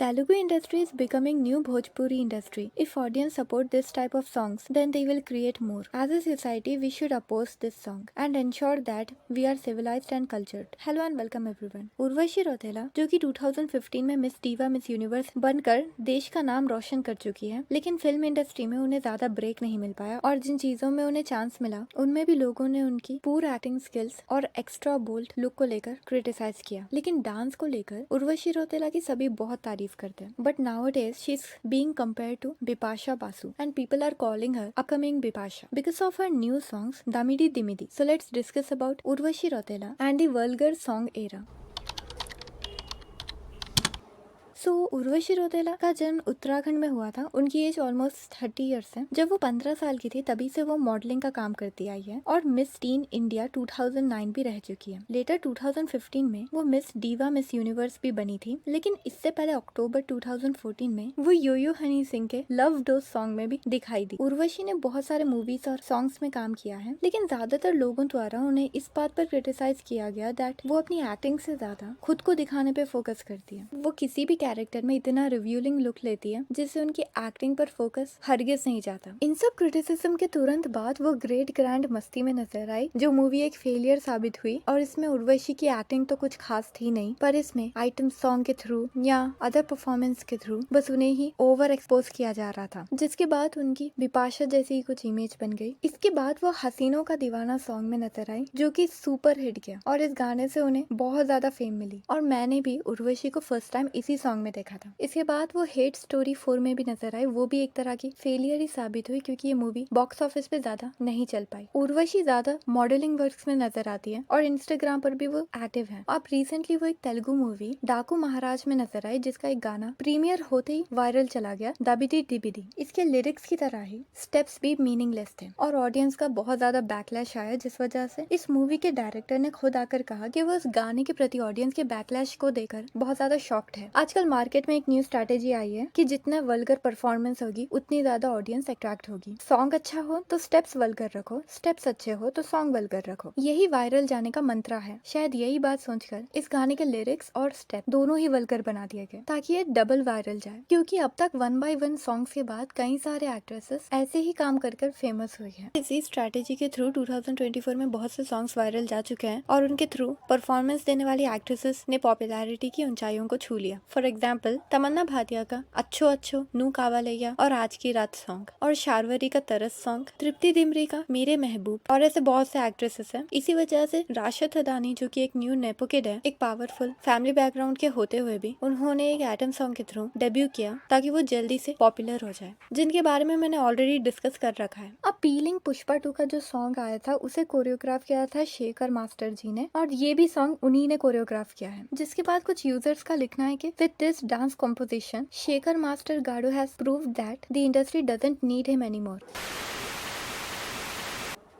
Telugu industry is becoming new Bhojpuri industry. If audience support this type of songs, then they will create more. As a society, we should oppose this song and ensure that we are civilized and cultured. Hello and welcome everyone. Urvashi Rautela जो कि 2015 में miss diva miss universe बनकर देश का नाम रोशन कर चुकी है, लेकिन फिल्म इंडस्ट्री में उन्हें ज्यादा ब्रेक नहीं मिल पाया और जिन चीजों में उन्हें चांस मिला उनमें भी लोगों ने उनकी पूर एक्टिंग स्किल्स और एक्स्ट्रा बोल्ड लुक को लेकर क्रिटिसाइज किया। लेकिन डांस को लेकर उर्वशी रौतेला की सभी बहुत तारीफ करते हैं, but nowadays she's being compared to Bipasha Basu and people are calling her upcoming Bipasha because of her new songs Damidi Dimidi. So let's discuss about Urvashi Rautela and the vulgar song era. Urvashi Rautela का जन्म उत्तराखंड में हुआ था। उनकी as almost 30 years है। जब वो 15 साल की थी तभी से वो मॉडलिंग का काम करती आई है और मिस टीन इंडिया 2009 भी रह चुकी है। लेटर 2015 में वो मिस डीवा मिस यूनिवर्स भी बनी थी, लेकिन इससे पहले अक्टूबर 2014 में वो यो हनी सिंह के लव डोज सॉन्ग में भी दिखाई दी। उर्वशी ने बहुत सारे मूवीज और सॉन्ग्स में काम किया है, लेकिन ज्यादातर लोगों द्वारा उन्हें इस बात पर क्रिटिसाइज किया गया दैट वो अपनी एक्टिंग से ज्यादा खुद को दिखाने पे फोकस करती है। वो किसी भी कैरेक्टर में इतना रिव्यूलिंग लुक लेती है जिससे उनकी एक्टिंग पर फोकस हरगिज नहीं जाता। इन सब क्रिटिसिज्म के तुरंत बाद वो ग्रेट ग्रैंड मस्ती में नजर आई, जो मूवी एक फेलियर साबित हुई और इसमें उर्वशी की एक्टिंग तो कुछ खास थी नहीं, पर इसमें आइटम सॉन्ग के थ्रू या अदर परफॉर्मेंस के थ्रू बस उन्हें ही ओवर एक्सपोज किया जा रहा था, जिसके बाद उनकी बिपाशा जैसी ही कुछ इमेज बन गई। इसके बाद वो हसीनों का दीवाना सॉन्ग में नजर आई जो कि सुपर हिट गया और इस गाने से उन्हें बहुत ज्यादा फेम मिली और मैंने भी उर्वशी को फर्स्ट टाइम इसी सॉन्ग में देखा था। इसके बाद वो हेट स्टोरी 4 में भी नजर आई, वो भी एक तरह की फेलियर ही साबित हुई क्योंकि ये मूवी बॉक्स ऑफिस पे ज्यादा नहीं चल पाई। उर्वशी ज्यादा मॉडलिंग वर्क्स में नजर आती है और इंस्टाग्राम पर भी वो एक्टिव है। अब रिसेंटली वो एक तेलुगु मूवी डाकू महाराज में नजर आई जिसका एक गाना प्रीमियर होते ही वायरल चला गया, दबिदी डिबिदी। इसके लिरिक्स की तरह ही स्टेप्स भी मीनिंगलेस थे और ऑडियंस का बहुत ज्यादा बैकलैश आया, जिस वजह से इस मूवी के डायरेक्टर ने खुद आकर कहा कि वो इस गाने के प्रति ऑडियंस के बैकलैश को देखकर बहुत ज्यादा शॉक्ड है। आजकल मार्केट में एक न्यू स्ट्रैटेजी आई है कि जितना वल्गर परफॉर्मेंस होगी उतनी ज्यादा ऑडियंस अट्रैक्ट होगी। सॉन्ग अच्छा हो तो स्टेप्स वल्गर रखो, स्टेप्स अच्छे हो तो सॉन्ग वल्गर रखो, यही वायरल जाने का मंत्रा है। शायद यही बात सोचकर इस गाने के लिरिक्स और स्टेप दोनों ही वल्गर बना दिए गए ताकि ये डबल वायरल जाए, क्योंकि अब तक 1 by 1 सॉन्ग्स के बाद कई सारे एक्ट्रेसेस ऐसे ही काम कर फेमस हुई है। इसी स्ट्रैटेजी के थ्रू 2024 में बहुत से सॉन्ग्स वायरल जा चुके हैं और उनके थ्रू परफॉर्मेंस देने वाली एक्ट्रेसेस ने पॉपुलैरिटी की ऊंचाइयों को छू लिया। फॉर एग्जाम्पल तमन्ना भाटिया का अच्छो अच्छो, नू कावालैया और आज की रात सॉन्ग, और शार्वरी का तरस सॉन्ग, तृप्ति दिमरी का मेरे महबूब, और ऐसे बहुत से एक्ट्रेसेस हैं। इसी वजह से राशिद हदानी जो कि एक न्यू नेपो किड है, एक पावरफुल फैमिली बैकग्राउंड के होते हुए भी उन्होंने एक एटम सॉन्ग के थ्रू डेब्यू किया ताकि वो जल्दी से पॉपुलर हो जाए, जिनके बारे में मैंने ऑलरेडी डिस्कस कर रखा है। अब पीलिंग पुष्पा 2 का जो सॉन्ग आया था उसे कोरियोग्राफ किया था शेखर मास्टर जी ने और ये भी सॉन्ग उन्हीं ने कोरियोग्राफ किया है। जिसके बाद कुछ यूजर्स का लिखना है कि with this dance composition Shekhar Master Gado has proved that the industry doesn't need him anymore.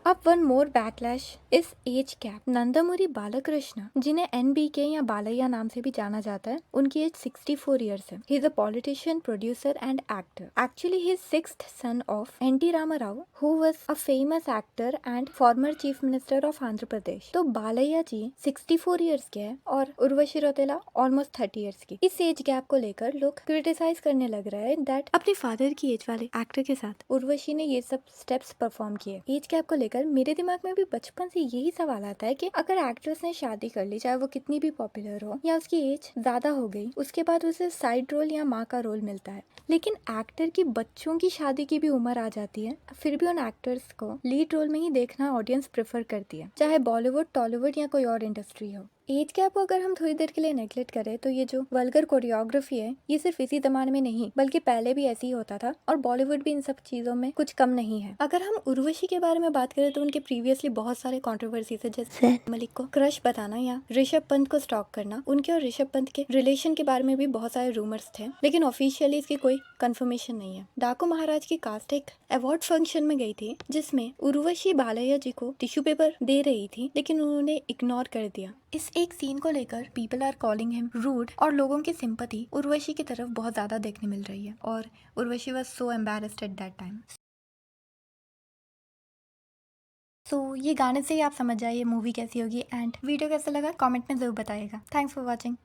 अब वन मोर बैकलैश इस एज कैप। नंदमुरी बालकृष्ण, जिन्हें NBK या बालैया नाम से भी जाना जाता है, उनकी एज 64 ईयर्स है। He is a politician, producer and actor. Actually he is 6th son of NT Ramarao, who was a famous actor and former chief minister of Andhra Pradesh. तो बालैया जी 64 ईयर्स के हैं और उर्वशी रौतेला ऑलमोस्ट 30 ईयर्स की। इस एज गैप को लेकर लोग क्रिटिसाइज करने लग रहे हैं दैट अपने फादर की एज वाले एक्टर के साथ उर्वशी ने ये सब स्टेप्स परफॉर्म किए। एज गैप को लेकर मेरे दिमाग में भी बचपन से यही सवाल आता है कि अगर एक्ट्रेस ने शादी कर ली, चाहे वो कितनी भी पॉपुलर हो या उसकी एज ज्यादा हो गई, उसके बाद उसे साइड रोल या माँ का रोल मिलता है, लेकिन एक्टर की बच्चों की शादी की भी उम्र आ जाती है, फिर भी उन एक्टर्स को लीड रोल में ही देखना ऑडियंस प्रेफर करती है, चाहे बॉलीवुड, टॉलीवुड या कोई और इंडस्ट्री हो। एज गैप को अगर हम थोड़ी देर के लिए नेगलेक्ट करें तो ये जो वल्गर कोरियोग्राफी है ये सिर्फ इसी जमाने में नहीं बल्कि पहले भी ऐसे ही होता था और बॉलीवुड भी इन सब चीजों में कुछ कम नहीं है। अगर हम उर्वशी के बारे में बात करें तो उनके प्रीवियसली बहुत सारे कंट्रोवर्सीज है, जैसे मलिक को क्रश बताना या ऋषभ पंत को स्टॉक करना। उनके और ऋषभ पंत के रिलेशन के बारे में भी बहुत सारे रूमर्स थे, लेकिन ऑफिशियली इसकी कोई कंफर्मेशन नहीं है। डाकू महाराज की कास्ट एक अवार्ड फंक्शन में गई थी जिसमें उर्वशी बालैया जी को टिश्यू पेपर दे रही थी, लेकिन उन्होंने इग्नोर कर दिया। इस एक सीन को लेकर people are calling him rude और लोगों की सिंपैथी उर्वशी की तरफ बहुत ज्यादा देखने मिल रही है और Urvashi was so embarrassed at that time. So ये गाने से ही आप समझ जाइए मूवी कैसी होगी एंड वीडियो कैसा लगा कमेंट में जरूर बताइएगा। Thanks for watching.